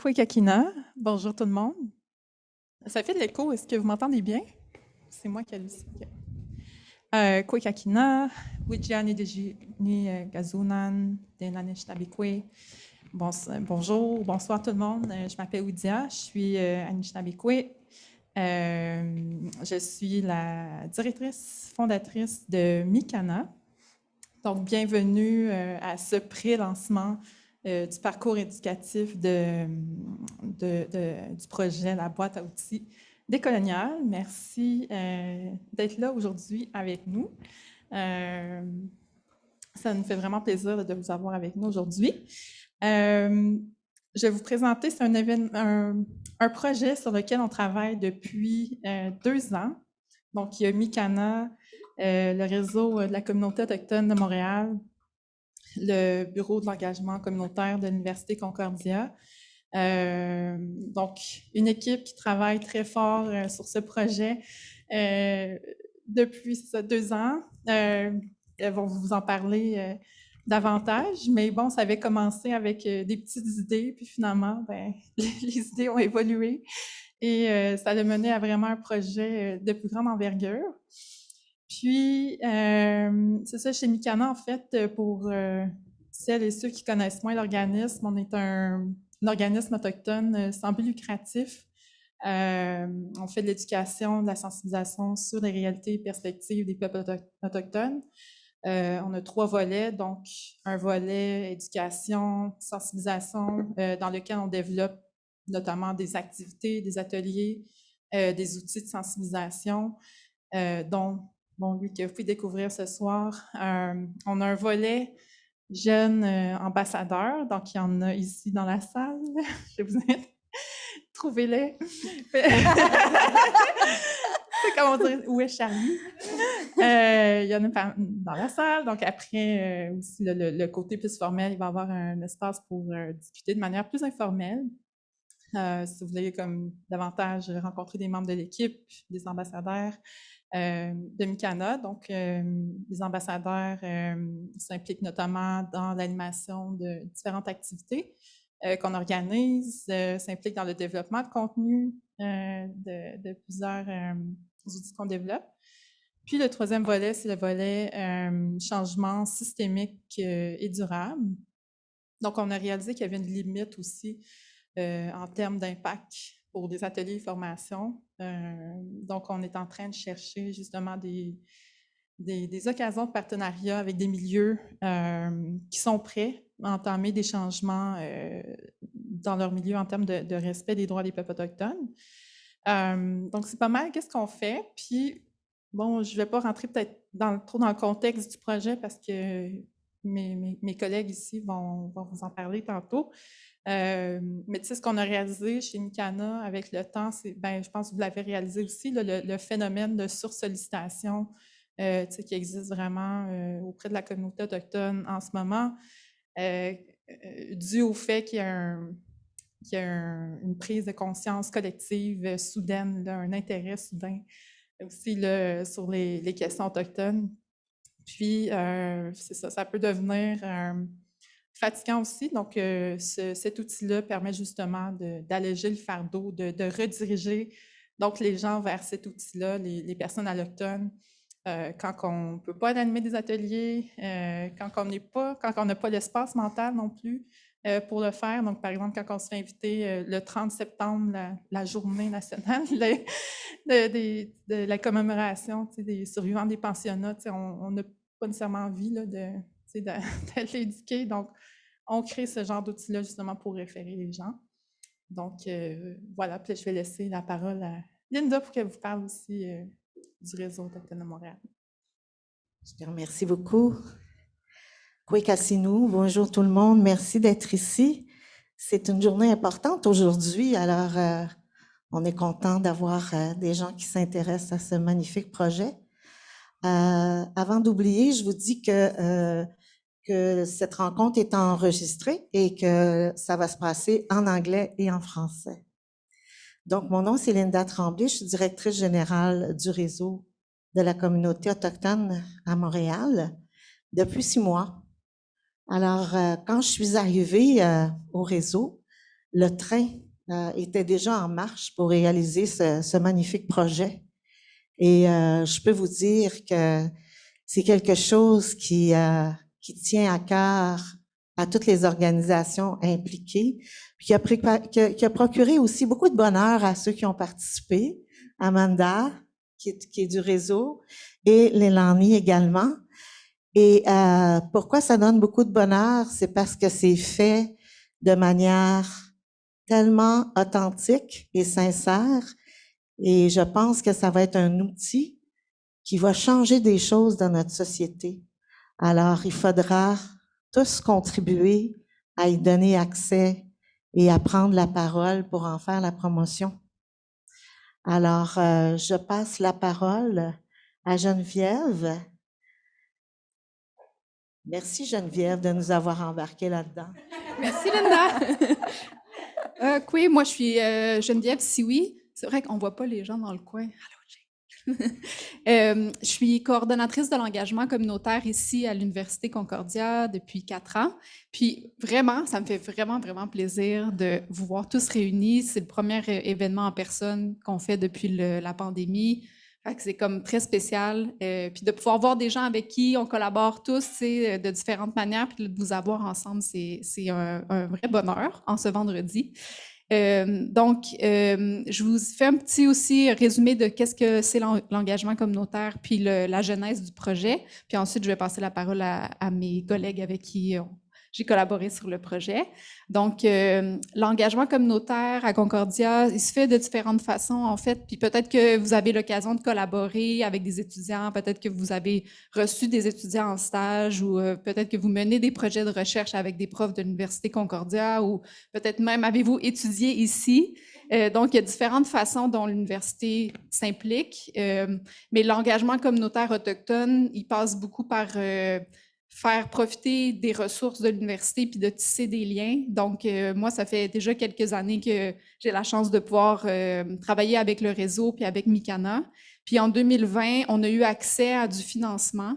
Kwekakina, bonjour tout le monde. Ça fait de l'écho, est-ce que vous m'entendez bien? C'est moi qui hallucine. Kwekakina, Wijani Dejini Gazunan, Denanishtabikwe. Bonjour, bonsoir tout le monde. Je m'appelle Oudia, je suis Anishtabikwe. Je suis la directrice fondatrice de Mikana. Donc, bienvenue à ce pré-lancement du parcours éducatif du projet La boîte à outils décoloniale. Merci d'être là aujourd'hui avec nous. Ça nous fait vraiment plaisir de vous avoir avec nous aujourd'hui. Je vais vous présenter, c'est un projet sur lequel on travaille depuis 2 ans. Donc, il y a Mikana, le réseau de la communauté autochtone de Montréal, le bureau de l'engagement communautaire de l'Université Concordia. Donc, une équipe qui travaille très fort sur ce projet depuis 2 ans. Elles vont vous en parler davantage, mais bon, ça avait commencé avec des petites idées, puis finalement, les idées ont évolué et ça a mené à vraiment un projet de plus grande envergure. Puis, c'est ça, chez Mikana, en fait, pour celles et ceux qui connaissent moins l'organisme, on est un organisme autochtone sans but lucratif. On fait de l'éducation, de la sensibilisation sur les réalités et perspectives des peuples autochtones. On a 3 volets, donc un volet éducation, sensibilisation, dans lequel on développe notamment des activités, des ateliers, des outils de sensibilisation, dont lui que vous pouvez découvrir ce soir. On a un volet jeunes ambassadeurs, donc il y en a ici dans la salle. Je vous ai trouvez-les. C'est comment dire, où est Charlie? Il y en a dans la salle. Donc après, aussi le côté plus formel, il va y avoir un espace pour discuter de manière plus informelle. Si vous voulez comme davantage rencontrer des membres de l'équipe, des ambassadeurs de Mikana. Donc, les ambassadeurs s'impliquent notamment dans l'animation de différentes activités qu'on organise, s'impliquent dans le développement de contenu de plusieurs outils qu'on développe. Puis le 3e volet, c'est le volet changement systémique et durable. Donc, on a réalisé qu'il y avait une limite aussi en termes d'impact pour des ateliers de formation. Donc, on est en train de chercher justement des occasions de partenariat avec des milieux qui sont prêts à entamer des changements dans leur milieu en termes de respect des droits des peuples autochtones. Donc, c'est pas mal qu'est-ce qu'on fait. Puis, bon, je ne vais pas rentrer peut-être trop dans le contexte du projet parce que mes collègues ici vont vous en parler tantôt. Mais tu sais, ce qu'on a réalisé chez Mikana avec le temps, c'est, je pense que vous l'avez réalisé aussi, le phénomène de sursollicitation qui existe vraiment auprès de la communauté autochtone en ce moment, dû au fait qu'il y a une prise de conscience collective soudaine, là, un intérêt soudain aussi là, sur les questions autochtones. Puis, c'est ça, ça peut devenir fatigant aussi. Donc, cet outil-là permet justement d'alléger le fardeau, de rediriger donc les gens vers cet outil-là, les personnes allochtones, quand on ne peut pas animer des ateliers, quand on n'a pas l'espace mental non plus pour le faire. Donc, par exemple, quand on se fait inviter le 30 septembre, la journée nationale de la commémoration des survivants des pensionnats, on n'a pas nécessairement envie là, d'être éduqué. Donc, on crée ce genre d'outils-là justement pour référer les gens. Donc, voilà. Puis je vais laisser la parole à Linda pour qu'elle vous parle aussi du réseau autochtone de Montréal. Super, merci beaucoup. Kwekassinu, bonjour tout le monde. Merci d'être ici. C'est une journée importante aujourd'hui, alors on est content d'avoir des gens qui s'intéressent à ce magnifique projet. Avant d'oublier, je vous dis que cette rencontre est enregistrée et que ça va se passer en anglais et en français. Donc, mon nom, c'est Linda Tremblay, je suis directrice générale du réseau de la communauté autochtone à Montréal depuis 6 mois. Alors, quand je suis arrivée au réseau, le train était déjà en marche pour réaliser ce magnifique projet. Et je peux vous dire que c'est quelque chose qui tient à cœur à toutes les organisations impliquées, puis qui a procuré aussi beaucoup de bonheur à ceux qui ont participé, Amanda, qui est du réseau, et Lélanie également. Et pourquoi ça donne beaucoup de bonheur? C'est parce que c'est fait de manière tellement authentique et sincère. Et je pense que ça va être un outil qui va changer des choses dans notre société. Alors, il faudra tous contribuer à y donner accès et à prendre la parole pour en faire la promotion. Alors, je passe la parole à Geneviève. Merci Geneviève de nous avoir embarqués là-dedans. Merci Linda. Oui, moi je suis Geneviève Sioui. C'est vrai qu'on ne voit pas les gens dans le coin. Je suis coordonnatrice de l'engagement communautaire ici à l'Université Concordia depuis 4 ans. Puis vraiment, ça me fait vraiment plaisir de vous voir tous réunis. C'est le premier événement en personne qu'on fait depuis la pandémie. C'est comme très spécial. Puis de pouvoir voir des gens avec qui on collabore tous de différentes manières, puis de vous avoir ensemble, c'est un vrai bonheur en ce vendredi. Je vous fais un petit aussi résumé de qu'est-ce que c'est l'engagement communautaire puis la genèse du projet. Puis ensuite, je vais passer la parole à mes collègues avec qui j'ai collaboré sur le projet. Donc, l'engagement communautaire à Concordia, il se fait de différentes façons, en fait. Puis peut-être que vous avez l'occasion de collaborer avec des étudiants, peut-être que vous avez reçu des étudiants en stage ou peut-être que vous menez des projets de recherche avec des profs de l'Université Concordia ou peut-être même avez-vous étudié ici. Donc, il y a différentes façons dont l'université s'implique. Mais l'engagement communautaire autochtone, il passe beaucoup par faire profiter des ressources de l'université puis de tisser des liens. Donc, moi, ça fait déjà quelques années que j'ai la chance de pouvoir travailler avec le réseau puis avec Mikana. Puis en 2020, on a eu accès à du financement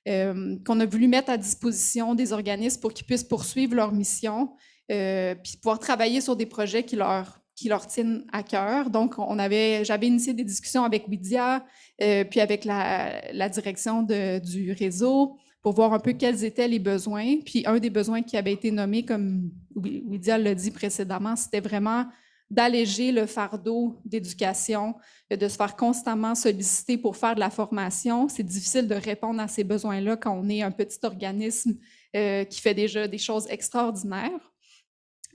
qu'on a voulu mettre à disposition des organismes pour qu'ils puissent poursuivre leur mission puis pouvoir travailler sur des projets qui leur tiennent à cœur. Donc, j'avais initié des discussions avec Widia puis avec la direction du réseau pour voir un peu quels étaient les besoins. Puis un des besoins qui avait été nommé, comme Widia l'a dit précédemment, c'était vraiment d'alléger le fardeau d'éducation, de se faire constamment solliciter pour faire de la formation. C'est difficile de répondre à ces besoins-là quand on est un petit organisme qui fait déjà des choses extraordinaires.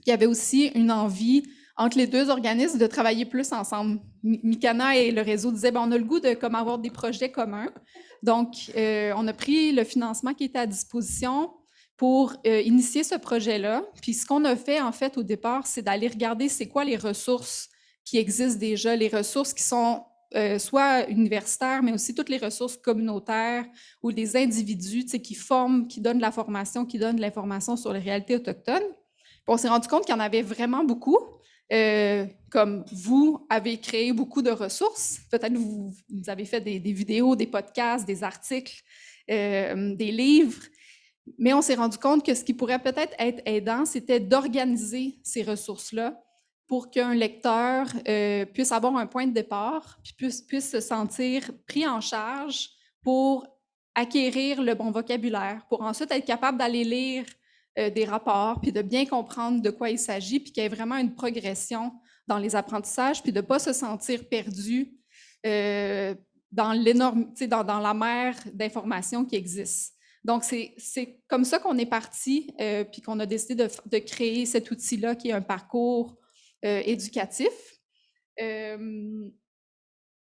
Il y avait aussi une envie entre les deux organismes de travailler plus ensemble. Mikana et le réseau disaient on a le goût de comme avoir des projets communs. Donc, on a pris le financement qui était à disposition pour initier ce projet-là. Puis ce qu'on a fait, en fait, au départ, c'est d'aller regarder c'est quoi les ressources qui existent déjà, les ressources qui sont soit universitaires, mais aussi toutes les ressources communautaires ou des individus qui forment, qui donnent de la formation, qui donnent de l'information sur les réalités autochtones. Puis on s'est rendu compte qu'il y en avait vraiment beaucoup. Comme vous avez créé beaucoup de ressources, peut-être vous avez fait des vidéos, des podcasts, des articles, des livres, mais on s'est rendu compte que ce qui pourrait peut-être être aidant, c'était d'organiser ces ressources-là pour qu'un lecteur puisse avoir un point de départ, puis puisse se sentir pris en charge pour acquérir le bon vocabulaire, pour ensuite être capable d'aller lire des rapports, puis de bien comprendre de quoi il s'agit, puis qu'il y ait vraiment une progression dans les apprentissages, puis de ne pas se sentir perdu dans la mer d'informations qui existent. Donc, c'est comme ça qu'on est parti, puis qu'on a décidé de créer cet outil-là qui est un parcours éducatif.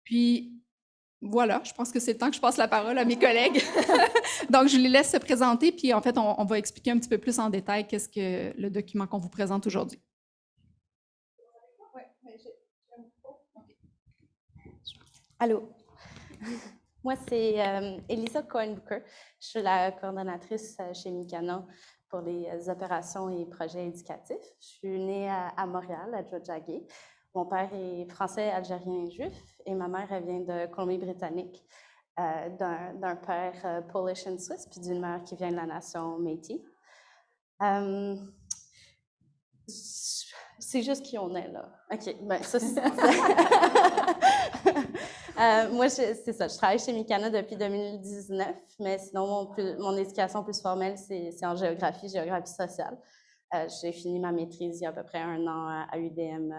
Puis, voilà, je pense que c'est le temps que je passe la parole à mes collègues. Donc, je les laisse se présenter, puis en fait, on va expliquer un petit peu plus en détail qu'est-ce que le document qu'on vous présente aujourd'hui. Allô. Moi, c'est Elisa Cohen-Booker. Je suis la coordonnatrice chez Mikana pour les opérations et projets éducatifs. Je suis née à Montréal, à Tiohtià:ke. Mon père est français, algérien et juif, et ma mère, elle vient de Colombie-Britannique, d'un père Polish and Swiss, puis d'une mère qui vient de la nation Métis. C'est juste qui on est, là. OK, ben ça, c'est... moi, c'est ça, je travaille chez Mikana depuis 2019, mais sinon, mon éducation plus formelle, c'est en géographie sociale. J'ai fini ma maîtrise il y a à peu près 1 an à UDM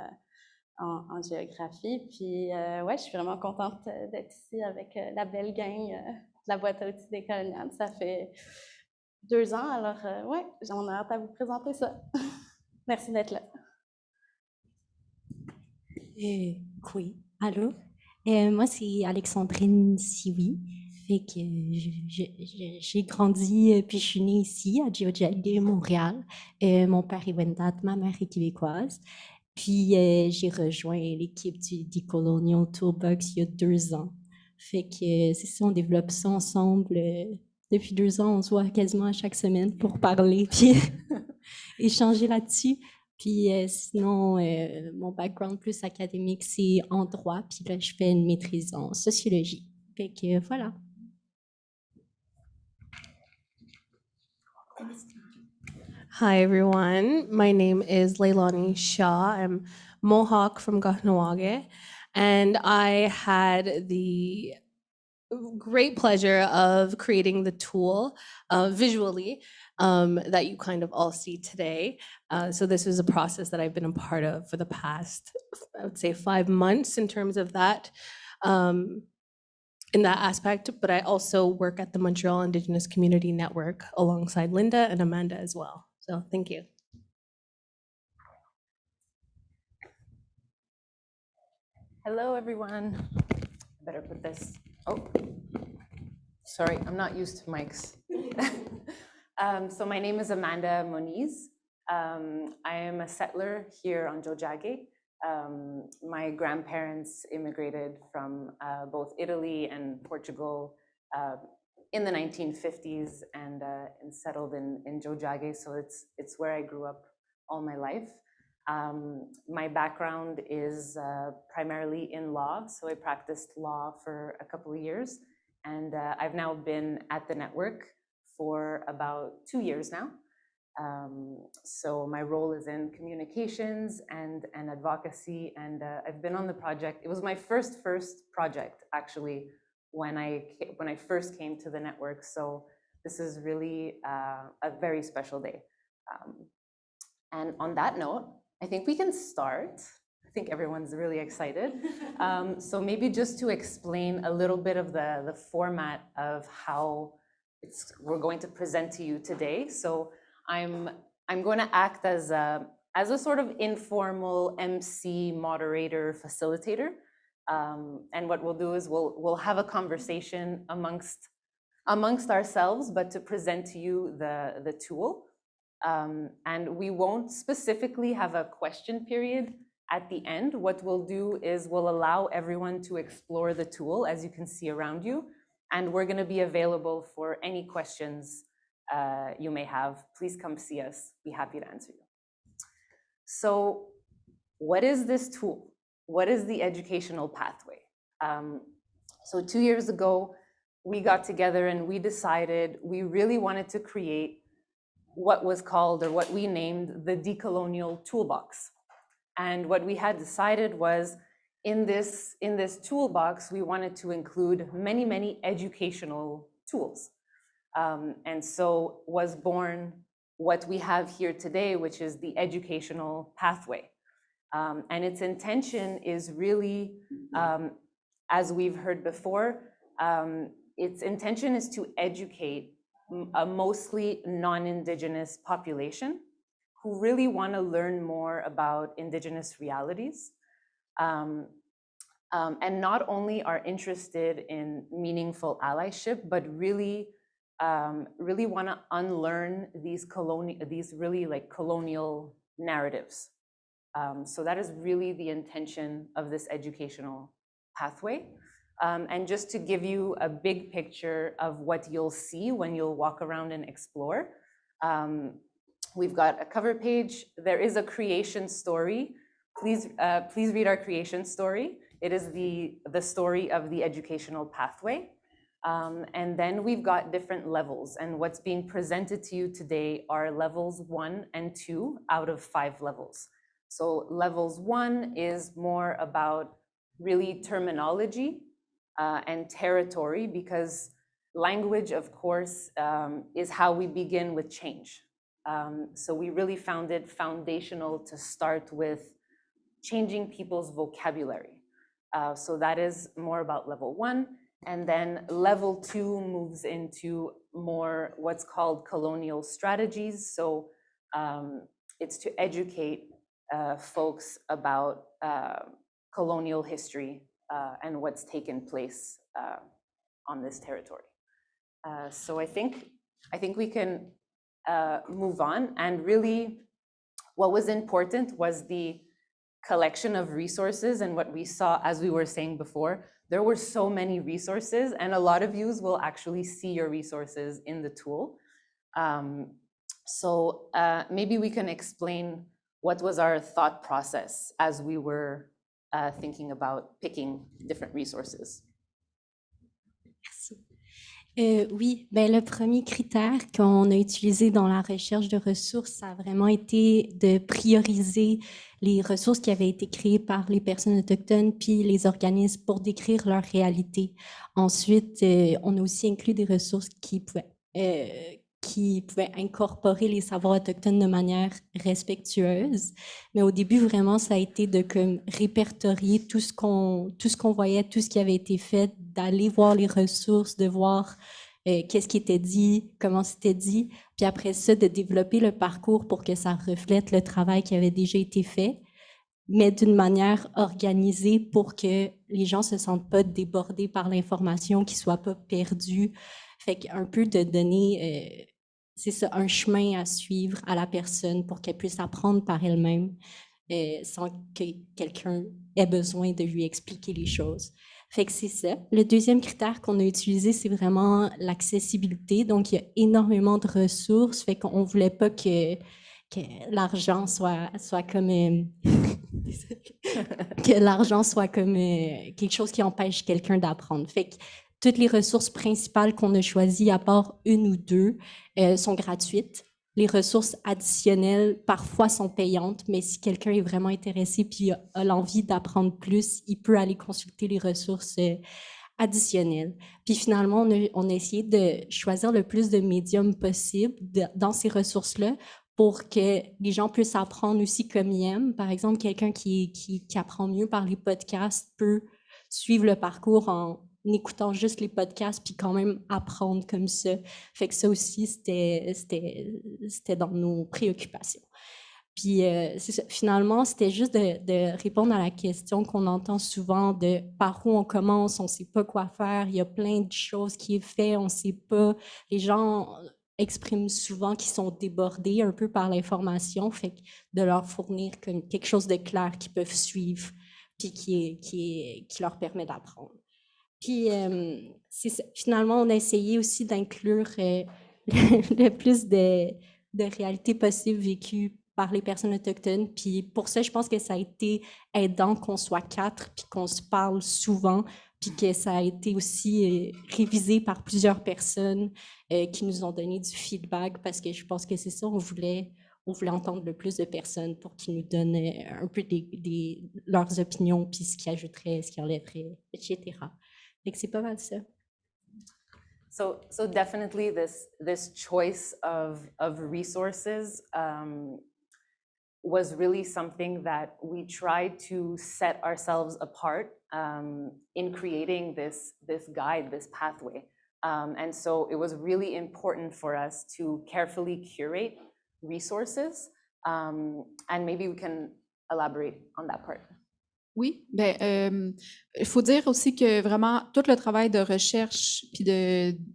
en géographie. Puis, ouais, je suis vraiment contente d'être ici avec la belle gang de la boîte à outils des coloniales. Ça fait 2 ans, alors ouais, j'en ai hâte à vous présenter ça. Merci d'être là. Oui, allô? Moi, c'est Alexandrine Sioui. Fait que j'ai grandi, puis je suis née ici, à Tiohtià:ke, Montréal. Mon père est Wendat, ma mère est québécoise. Puis j'ai rejoint l'équipe du Decolonial Toolbox il y a 2 ans. Fait que c'est ça, on développe ça ensemble. Depuis 2 ans, on se voit quasiment chaque semaine pour parler, puis échanger là-dessus. Puis sinon, mon background plus académique, c'est en droit. Puis là, je fais une maîtrise en sociologie. Fait que voilà. Hi, everyone. My name is Leilani Shah. I'm Mohawk from Kahnawake, and I had the great pleasure of creating the tool visually that you kind of all see today. So this was a process that I've been a part of for the past, I would say, 5 months in terms of that. In that aspect, but I also work at the Montreal Indigenous Community Network alongside Linda and Amanda as well. So thank you. Hello, everyone. I better put this. Oh, sorry, I'm not used to mics. So my name is Amanda Moniz. I am a settler here on Tiohtià:ke. My grandparents immigrated from both Italy and Portugal in the 1950s and settled in Tiohtià:ke. So it's where I grew up all my life. My background is primarily in law, so I practiced law for a couple of years, and I've now been at the network for about 2 years now. So my role is in communications and advocacy, and I've been on the project. It was my first project, actually, when I first came to the network. So this is really a very special day. And on that note, I think we can start. I think everyone's really excited. So maybe just to explain a little bit of the format of how we're going to present to you today. So I'm going to act as a sort of informal MC, moderator, facilitator. And what we'll do is we'll have a conversation amongst ourselves, but to present to you the tool. And we won't specifically have a question period at the end. What we'll do is we'll allow everyone to explore the tool, as you can see around you. And we're going to be available for any questions you may have. Please come see us. Be happy to answer you. So what is this tool? What is the educational pathway? So 2 years ago, we got together and we decided we really wanted to create what was called, or what we named, the Decolonial Toolbox. And what we had decided was in this toolbox, we wanted to include many, many educational tools. And so was born what we have here today, which is the educational pathway. And its intention is really, as we've heard before, its intention is to educate a mostly non-Indigenous population who really want to learn more about Indigenous realities. And not only are interested in meaningful allyship, but really want to unlearn these really like colonial narratives. So that is really the intention of this educational pathway. And just to give you a big picture of what you'll see when you'll walk around and explore, we've got a cover page. There is a creation story. Please read our creation story. It is the story of the educational pathway. And then we've got different levels. And what's being presented to you today are levels 1 and 2 out of 5 levels. So levels 1 is more about really terminology and territory, because language, of course, is how we begin with change. So we really found it foundational to start with changing people's vocabulary. So that is more about level 1. And then level 2 moves into more what's called colonial strategies. So it's to educate folks about colonial history and what's taken place on this territory. So I think we can move on. And really, what was important was the collection of resources. And what we saw, as we were saying before, there were so many resources, and a lot of you will actually see your resources in the tool. So maybe we can explain what was our thought process as we were thinking about picking different resources. Merci. Oui, ben le premier critère qu'on a utilisé dans la recherche de ressources, ça a vraiment été de prioriser les ressources qui avaient été créées par les personnes autochtones puis les organismes pour décrire leur réalité. Ensuite, on a aussi inclus des ressources qui pouvaient incorporer les savoirs autochtones de manière respectueuse. Mais au début, vraiment, ça a été de comme répertorier tout ce qu'on voyait, tout ce qui avait été fait, d'aller voir les ressources, de voir qu'est-ce qui était dit, comment c'était dit, puis après ça, de développer le parcours pour que ça reflète le travail qui avait déjà été fait, mais d'une manière organisée pour que les gens se sentent pas débordés par l'information, qu'ils soient pas perdus. Fait qu'un peu de donner, c'est ça, un chemin à suivre à la personne pour qu'elle puisse apprendre par elle-même sans que quelqu'un ait besoin de lui expliquer les choses. Fait que c'est ça. Le deuxième critère qu'on a utilisé, c'est vraiment l'accessibilité. Donc, il y a énormément de ressources. Fait qu'on voulait pas que l'argent soit comme... que l'argent soit comme quelque chose qui empêche quelqu'un d'apprendre. Fait que toutes les ressources principales qu'on a choisies, à part une ou deux, sont gratuites. Les ressources additionnelles, parfois, sont payantes, mais si quelqu'un est vraiment intéressé puis a l'envie d'apprendre plus, il peut aller consulter les ressources additionnelles. Puis finalement, on a essayé de choisir le plus de médiums possible dans ces ressources-là pour que les gens puissent apprendre aussi comme ils aiment. Par exemple, quelqu'un qui apprend mieux par les podcasts peut suivre le parcours en écoutant juste les podcasts puis quand même apprendre comme ça. Fait que ça aussi, c'était dans nos préoccupations. Puis c'est ça. Finalement, c'était juste de répondre à la question qu'on entend souvent de par où on commence, on ne sait pas quoi faire, il y a plein de choses qui est fait, on ne sait pas. Les gens expriment souvent qu'ils sont débordés un peu par l'information, fait que de leur fournir comme quelque chose de clair qu'ils peuvent suivre puis qui leur permet d'apprendre. Puis, finalement, on a essayé aussi d'inclure le plus de réalités possibles vécues par les personnes autochtones. Puis pour ça, je pense que ça a été aidant qu'on soit 4, puis qu'on se parle souvent, puis que ça a été aussi révisé par plusieurs personnes qui nous ont donné du feedback, parce que je pense que c'est ça, on voulait entendre le plus de personnes pour qu'ils nous donnent un peu leurs opinions, puis ce qui ajouterait, ce qui enlèverait, etc. Fait que c'est pas mal ça. So definitely this choice of resources was really something that we tried to set ourselves apart in creating this guide, this pathway. And so it was really important for us to carefully curate resources. And maybe we can elaborate on that part. Oui, bien, il faut dire aussi que vraiment tout le travail de recherche puis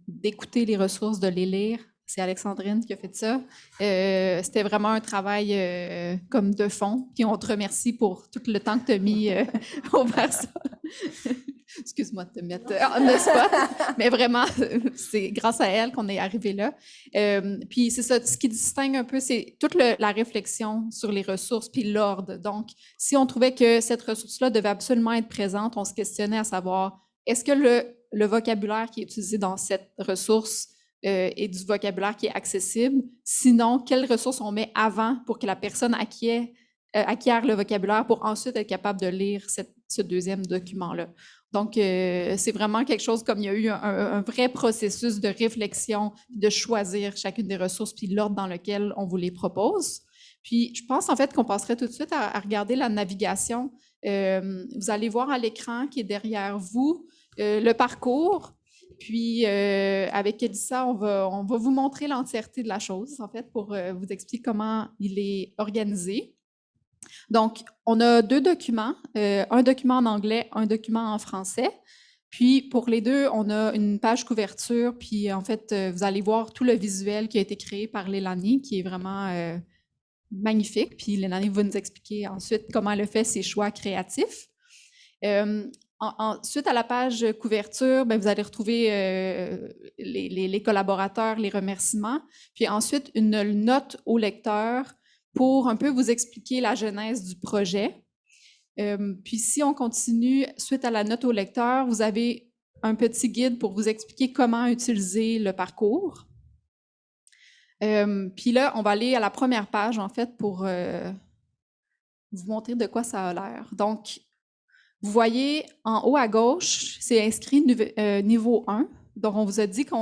d'écouter les ressources, de les lire, c'est Alexandrine qui a fait ça. C'était vraiment un travail comme de fond. Puis on te remercie pour tout le temps que tu as mis pour faire ça. Excuse-moi de te mettre en spot, mais vraiment, c'est grâce à elle qu'on est arrivé là. Puis c'est ça, ce qui distingue un peu, c'est toute la réflexion sur les ressources puis l'ordre. Donc, si on trouvait que cette ressource-là devait absolument être présente, on se questionnait à savoir, est-ce que le vocabulaire qui est utilisé dans cette ressource est du vocabulaire qui est accessible? Sinon, quelles ressources on met avant pour que la personne à qui est acquiert le vocabulaire pour ensuite être capable de lire ce deuxième document-là. Donc, c'est vraiment quelque chose comme il y a eu un vrai processus de réflexion, de choisir chacune des ressources, puis l'ordre dans lequel on vous les propose. Puis, je pense en fait qu'on passerait tout de suite à regarder la navigation. Vous allez voir à l'écran qui est derrière vous le parcours. Puis, avec Elissa, on va vous montrer l'entièreté de la chose, en fait, pour vous expliquer comment il est organisé. Donc, on a 2 documents, un document en anglais, un document en français. Puis, pour les deux, on a une page couverture. Puis, en fait, vous allez voir tout le visuel qui a été créé par Lélanie, qui est vraiment magnifique. Puis, Lélanie va nous expliquer ensuite comment elle a fait ses choix créatifs. Suite à la page couverture, bien, vous allez retrouver les collaborateurs, les remerciements. Puis ensuite, une note au lecteur pour un peu vous expliquer la genèse du projet. Puis si on continue, suite à la note au lecteur, vous avez un petit guide pour vous expliquer comment utiliser le parcours. Puis là, on va aller à la première page, en fait, pour vous montrer de quoi ça a l'air. Donc, vous voyez en haut à gauche, c'est inscrit niveau 1. Donc, on vous a dit que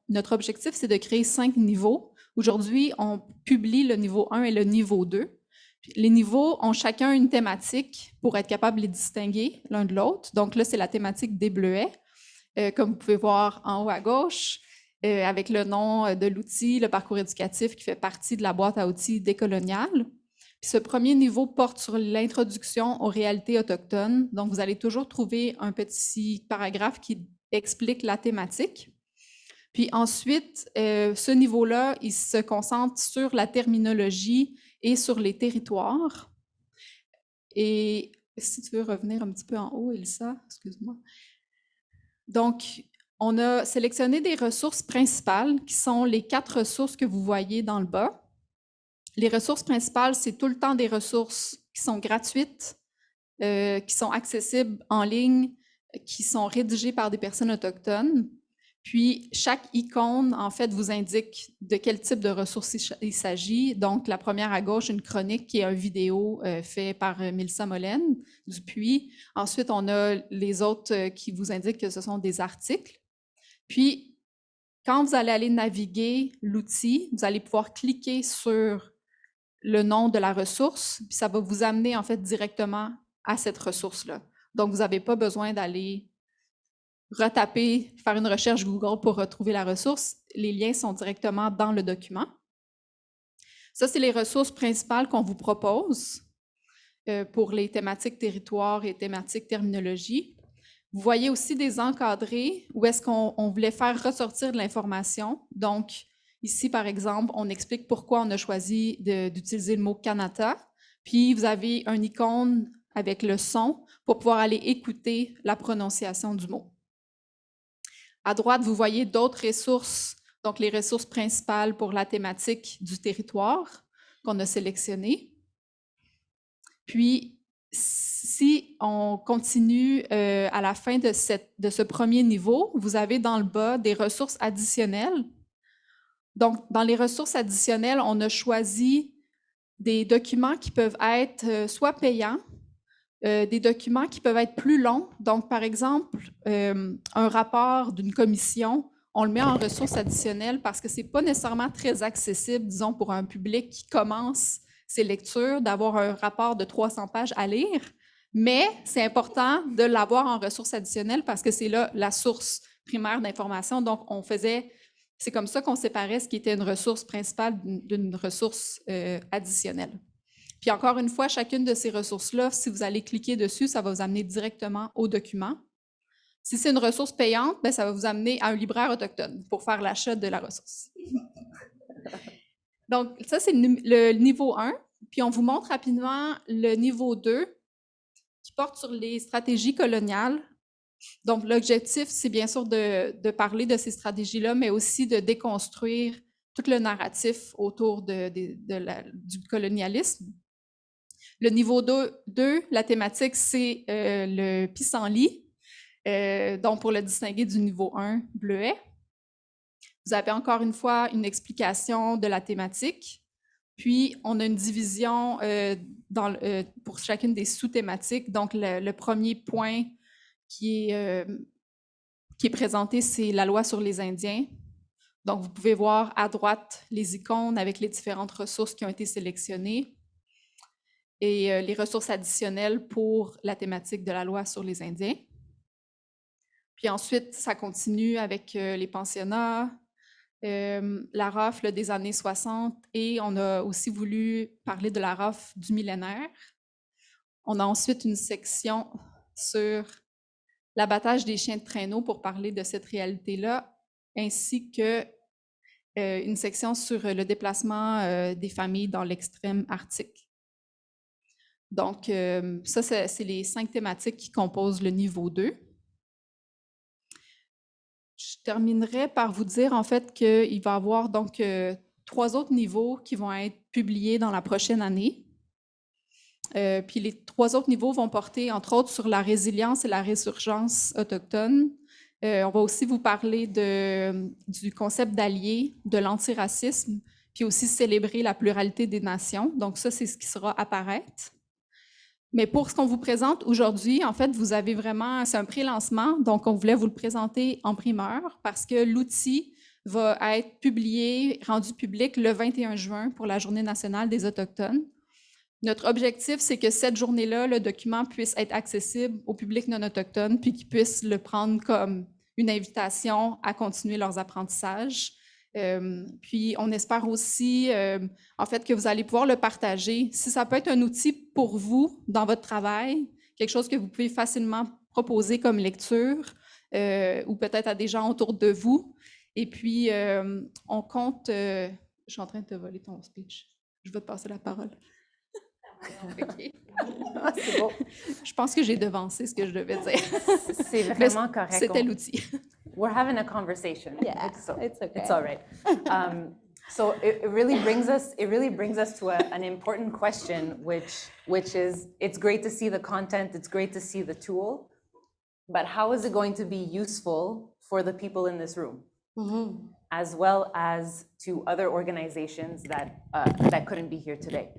notre objectif, c'est de créer 5 niveaux. Aujourd'hui, on publie le niveau 1 et le niveau 2. Les niveaux ont chacun une thématique pour être capable de les distinguer l'un de l'autre. Donc là, c'est la thématique des bleuets, comme vous pouvez voir en haut à gauche, avec le nom de l'outil, le parcours éducatif qui fait partie de la boîte à outils décoloniale. Puis ce premier niveau porte sur l'introduction aux réalités autochtones. Donc, vous allez toujours trouver un petit paragraphe qui explique la thématique. Puis ensuite, ce niveau-là, il se concentre sur la terminologie et sur les territoires. Et si tu veux revenir un petit peu en haut, Elissa, excuse-moi. Donc, on a sélectionné des ressources principales qui sont les 4 ressources que vous voyez dans le bas. Les ressources principales, c'est tout le temps des ressources qui sont gratuites, qui sont accessibles en ligne, qui sont rédigées par des personnes autochtones. Puis, chaque icône, en fait, vous indique de quel type de ressources il s'agit. Donc, la première à gauche, une chronique qui est une vidéo faite par Mélissa Molène Dupuis. Ensuite, on a les autres qui vous indiquent que ce sont des articles. Puis, quand vous allez aller naviguer l'outil, vous allez pouvoir cliquer sur le nom de la ressource, puis ça va vous amener en fait directement à cette ressource-là. Donc, vous n'avez pas besoin d'aller retaper, faire une recherche Google pour retrouver la ressource. Les liens sont directement dans le document. Ça, c'est les ressources principales qu'on vous propose pour les thématiques territoire et thématiques terminologie. Vous voyez aussi des encadrés où est-ce qu'on voulait faire ressortir de l'information. Donc, ici, par exemple, on explique pourquoi on a choisi d'utiliser le mot Kanata. Puis, vous avez un icône avec le son pour pouvoir aller écouter la prononciation du mot. À droite, vous voyez d'autres ressources, donc les ressources principales pour la thématique du territoire qu'on a sélectionnées. Puis, si on continue à la fin de ce premier niveau, vous avez dans le bas des ressources additionnelles. Donc, dans les ressources additionnelles, on a choisi des documents qui peuvent être soit payants, des documents qui peuvent être plus longs. Donc, par exemple, un rapport d'une commission, on le met en ressources additionnelles parce que ce n'est pas nécessairement très accessible, disons, pour un public qui commence ses lectures, d'avoir un rapport de 300 pages à lire, mais c'est important de l'avoir en ressources additionnelles parce que c'est là la source primaire d'information. Donc, c'est comme ça qu'on séparait ce qui était une ressource principale d'une ressource additionnelle. Puis encore une fois, chacune de ces ressources-là, si vous allez cliquer dessus, ça va vous amener directement au document. Si c'est une ressource payante, bien, ça va vous amener à un libraire autochtone pour faire l'achat de la ressource. Donc, ça, c'est le niveau 1. Puis on vous montre rapidement le niveau 2 qui porte sur les stratégies coloniales. Donc, l'objectif, c'est bien sûr de parler de ces stratégies-là, mais aussi de déconstruire tout le narratif autour du colonialisme. Le niveau 2, la thématique, c'est le pissenlit, donc pour le distinguer du niveau 1, bleuet. Vous avez encore une fois une explication de la thématique. Puis, on a une division pour chacune des sous-thématiques. Donc, le premier point qui est présenté, c'est la loi sur les Indiens. Donc, vous pouvez voir à droite les icônes avec les différentes ressources qui ont été sélectionnées et les ressources additionnelles pour la thématique de la loi sur les Indiens. Puis ensuite, ça continue avec les pensionnats, la rafle des années 60 et on a aussi voulu parler de la rafle du millénaire. On a ensuite une section sur l'abattage des chiens de traîneau pour parler de cette réalité-là, ainsi que une section sur le déplacement des familles dans l'extrême arctique. Donc, ça, c'est les 5 thématiques qui composent le niveau 2. Je terminerai par vous dire, en fait, qu'il va y avoir donc 3 autres niveaux qui vont être publiés dans la prochaine année. Puis les 3 autres niveaux vont porter, entre autres, sur la résilience et la résurgence autochtone. On va aussi vous parler du concept d'allié, de l'antiracisme, puis aussi célébrer la pluralité des nations. Donc ça, c'est ce qui sera apparaître. Mais pour ce qu'on vous présente aujourd'hui, en fait, vous avez vraiment, c'est un pré-lancement, donc on voulait vous le présenter en primeur parce que l'outil va être publié, rendu public le 21 juin pour la Journée nationale des Autochtones. Notre objectif, c'est que cette journée-là, le document puisse être accessible au public non autochtone, puis qu'ils puissent le prendre comme une invitation à continuer leurs apprentissages. Puis on espère aussi, en fait, que vous allez pouvoir le partager. Si ça peut être un outil pour vous dans votre travail, quelque chose que vous pouvez facilement proposer comme lecture, ou peut-être à des gens autour de vous. Et puis, on compte... je suis en train de te voler ton speech. Je vais te passer la parole. Okay. C'est beau. Je pense que j'ai devancé ce que je devais dire. C'est vraiment correct. C'était l'outil. We're having a conversation. Yeah, it's okay. It's all right. So it really brings us to an important question, which is, it's great to see the content, it's great to see the tool, but how is it going to be useful for the people in this room, as well as to other organizations that couldn't be here today?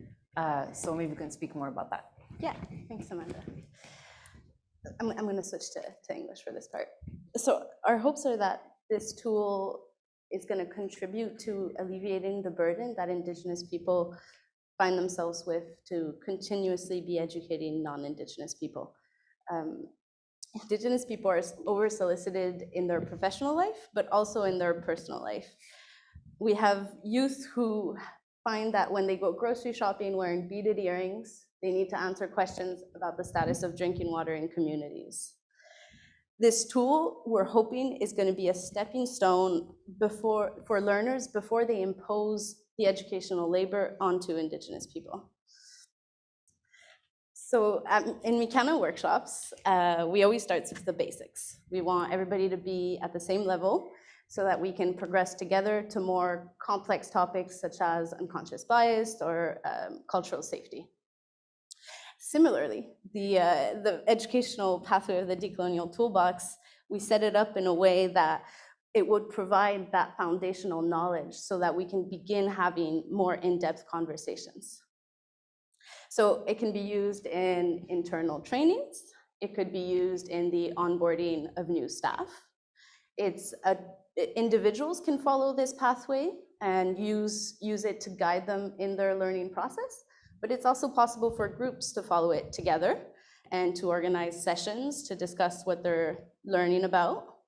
So maybe you can speak more about that. Yeah, thanks, Amanda. I'm going to switch to English for this part. So our hopes are that this tool is going to contribute to alleviating the burden that Indigenous people find themselves with to continuously be educating non-Indigenous people. Indigenous people are over-solicited in their professional life, but also in their personal life. We have youth who find that when they go grocery shopping wearing beaded earrings, they need to answer questions about the status of drinking water in communities. This tool, we're hoping, is going to be a stepping stone for learners before they impose the educational labor onto Indigenous people. So in Mikana workshops, we always start with the basics. We want everybody to be at the same level so that we can progress together to more complex topics such as unconscious bias or cultural safety. Similarly, the educational pathway of the Decolonial Toolbox, we set it up in a way that it would provide that foundational knowledge so that we can begin having more in-depth conversations. So it can be used in internal trainings. It could be used in the onboarding of new staff. Individuals can follow this pathway and use it to guide them in their learning process, but it's also possible for groups to follow it together and to organize sessions to discuss what they're learning about.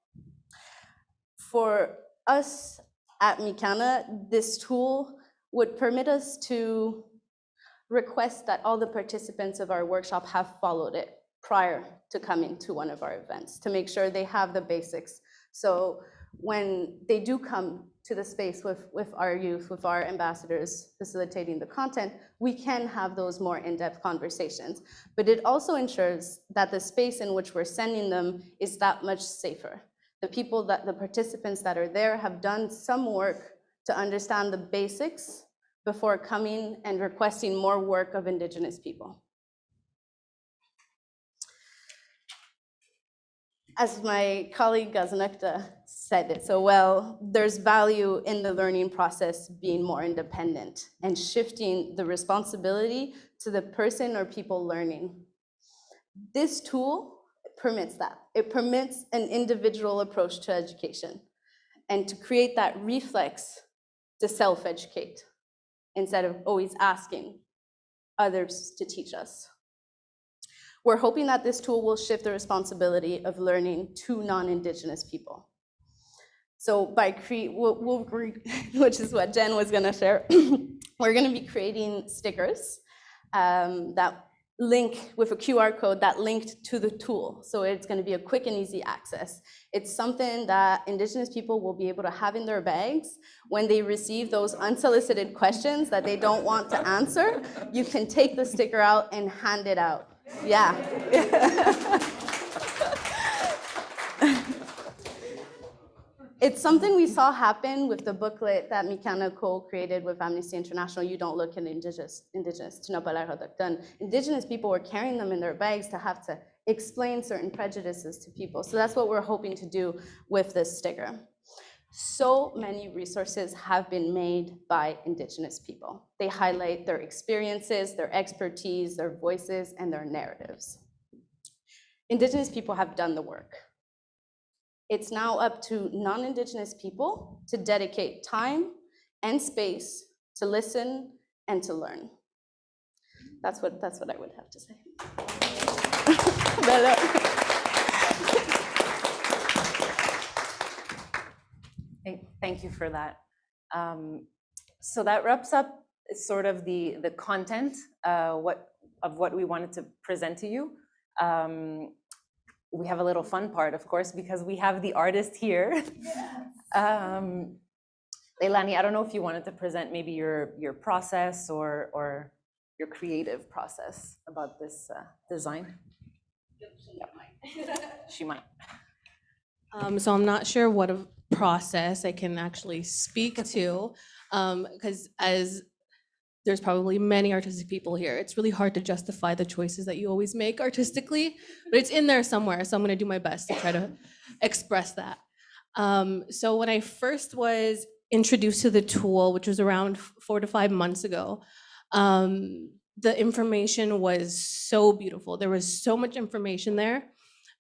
For us at Mikana, this tool would permit us to request that all the participants of our workshop have followed it prior to coming to one of our events to make sure they have the basics. So when they do come to the space with our youth, with our ambassadors facilitating the content, we can have those more in-depth conversations. But it also ensures that the space in which we're sending them is that much safer. The participants that are there have done some work to understand the basics before coming and requesting more work of Indigenous people. as my colleague Gazanukta said it so well, there's value in the learning process being more independent and shifting the responsibility to the person or people learning. This tool permits that. It permits an individual approach to education and to create that reflex to self-educate instead of always asking others to teach us. We're hoping that this tool will shift the responsibility of learning to non-Indigenous people. So by which is what Jen was gonna share, we're gonna be creating stickers that link with a QR code that linked to the tool. So it's gonna be a quick and easy access. It's something that Indigenous people will be able to have in their bags when they receive those unsolicited questions that they don't want to answer. You can take the sticker out and hand it out. Yeah. It's something we saw happen with the booklet that Mikana co-created with Amnesty International, You Don't Look at Indigenous, Indigenous people were carrying them in their bags to have to explain certain prejudices to people. So that's what we're hoping to do with this sticker. So many resources have been made by Indigenous people. They highlight their experiences, their expertise, their voices, and their narratives. Indigenous people have done the work. It's now up to non-Indigenous people to dedicate time and space to listen and to learn. That's what I would have to say. Thank you for that. So that wraps up sort of the content of what we wanted to present to you. We have a little fun part, of course, because we have the artist here. Yes. Leilani, I don't know if you wanted to present maybe your process or your creative process about this design. She might. So I'm not sure what a process I can actually speak to, because as there's probably many artistic people here, it's really hard to justify the choices that you always make artistically, but it's in there somewhere, so I'm gonna do my best to try to express that. So when I first was introduced to the tool, which was around 4 to 5 months ago, the information was so beautiful. There was so much information there,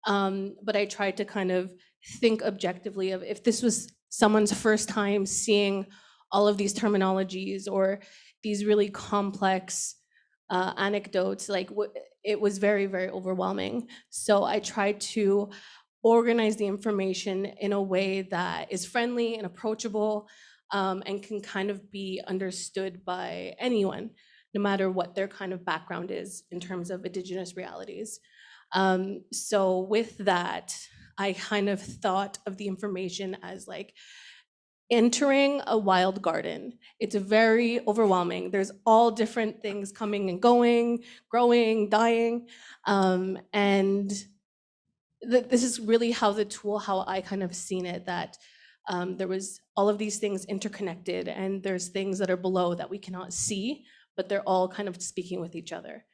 but I tried to kind of think objectively of if this was someone's first time seeing all of these terminologies or these really complex anecdotes, like it was very, very overwhelming. So I tried to organize the information in a way that is friendly and approachable, and can kind of be understood by anyone, no matter what their kind of background is in terms of Indigenous realities. So with that, I kind of thought of the information as like entering a wild garden. It's very overwhelming. There's all different things coming and going, growing, dying. And this is really how the tool, how I kind of seen it, that there was all of these things interconnected, and there's things that are below that we cannot see, but they're all kind of speaking with each other.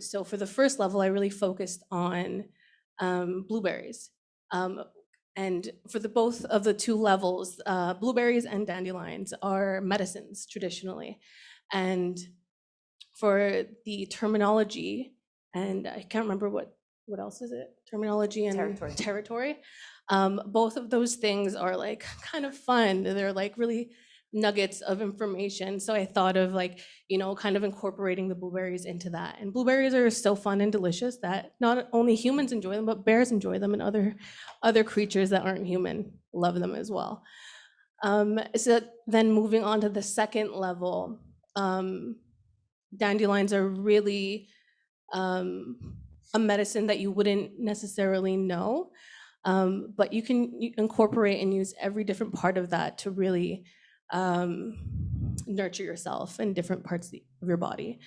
So for the first level, I really focused on blueberries. And for both of the two levels, blueberries and dandelions are medicines traditionally. And for the terminology, and I can't remember what else is it? Terminology and territory. Both of those things are like kind of fun. They're like really nuggets of information. So I thought of like, kind of incorporating the blueberries into that. And blueberries are so fun and delicious that not only humans enjoy them, but bears enjoy them, and other creatures that aren't human love them as well. So then moving on to the second level, dandelions are really a medicine that you wouldn't necessarily know, but you can incorporate and use every different part of that to really nurture yourself in different parts of your body.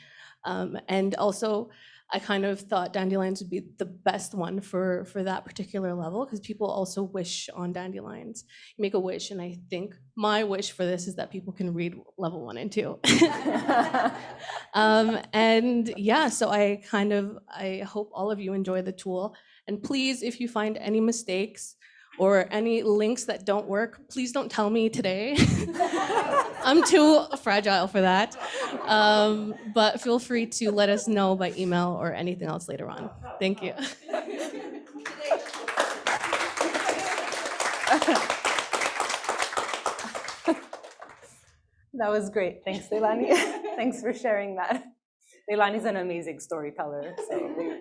And also, I kind of thought dandelions would be the best one for that particular level because people also wish on dandelions. You make a wish, and I think my wish for this is that people can read level 1 and 2. And yeah, so I hope all of you enjoy the tool. And please, if you find any mistakes or any links that don't work, please don't tell me today. I'm too fragile for that. But feel free to let us know by email or anything else later on. Thank you. That was great. Thanks, Leilani. Thanks for sharing that. Leilani's an amazing storyteller, so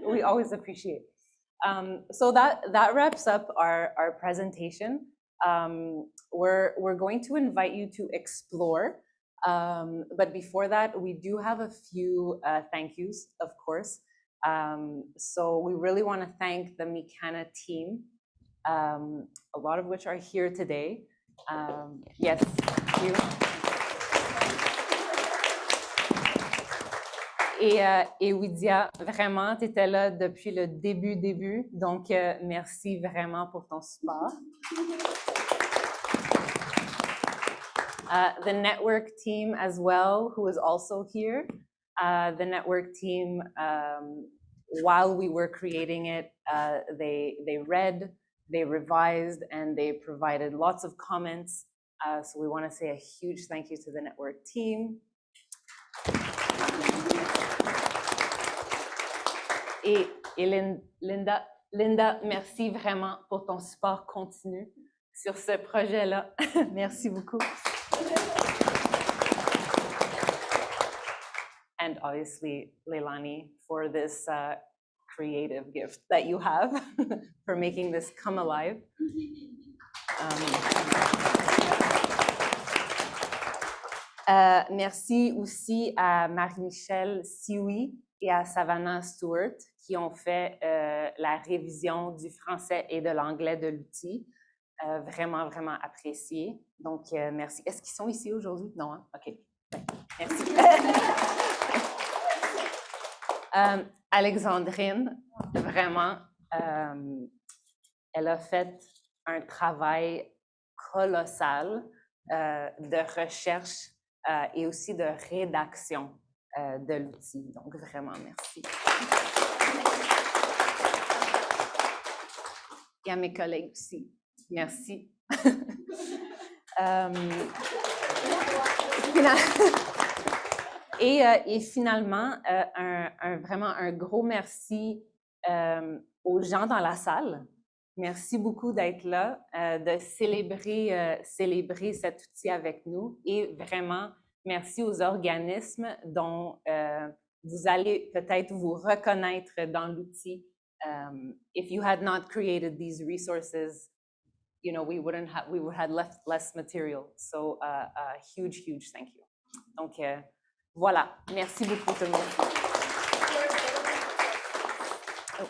we always appreciate. So that wraps up our presentation. We're going to invite you to explore, but before that, we do have a few thank yous, of course. So we really want to thank the Mikana team, a lot of which are here today. Yes, thank you. Et Widia, vraiment, tu étais là depuis le début, donc merci vraiment pour ton support. The network team as well, who is also here. The network team, while we were creating it, they read, they revised, and they provided lots of comments. So we want to say a huge thank you to the network team. Et Linda, merci vraiment pour ton support continu sur ce projet-là. Merci beaucoup. And obviously, Leilani, for this creative gift that you have for making this come alive. Merci aussi à Marie-Michelle Sioui et à Savannah Stewart qui ont fait la révision du français et de l'anglais de l'outil. Vraiment, vraiment apprécié. Donc, merci. Est-ce qu'ils sont ici aujourd'hui? Non, hein? OK. Ben, merci. Alexandrine, vraiment, elle a fait un travail colossal de recherche et aussi de rédaction de l'outil. Donc, vraiment, merci. Et à mes collègues aussi. Merci. Et finalement, vraiment un gros merci aux gens dans la salle. Merci beaucoup d'être là, de célébrer cet outil avec nous. Et vraiment, merci aux organismes dont vous allez peut-être vous reconnaître dans l'outil. If you had not created these resources, you know, we would have less material. So a huge thank you. Donc voilà, merci beaucoup tout le monde. Oh.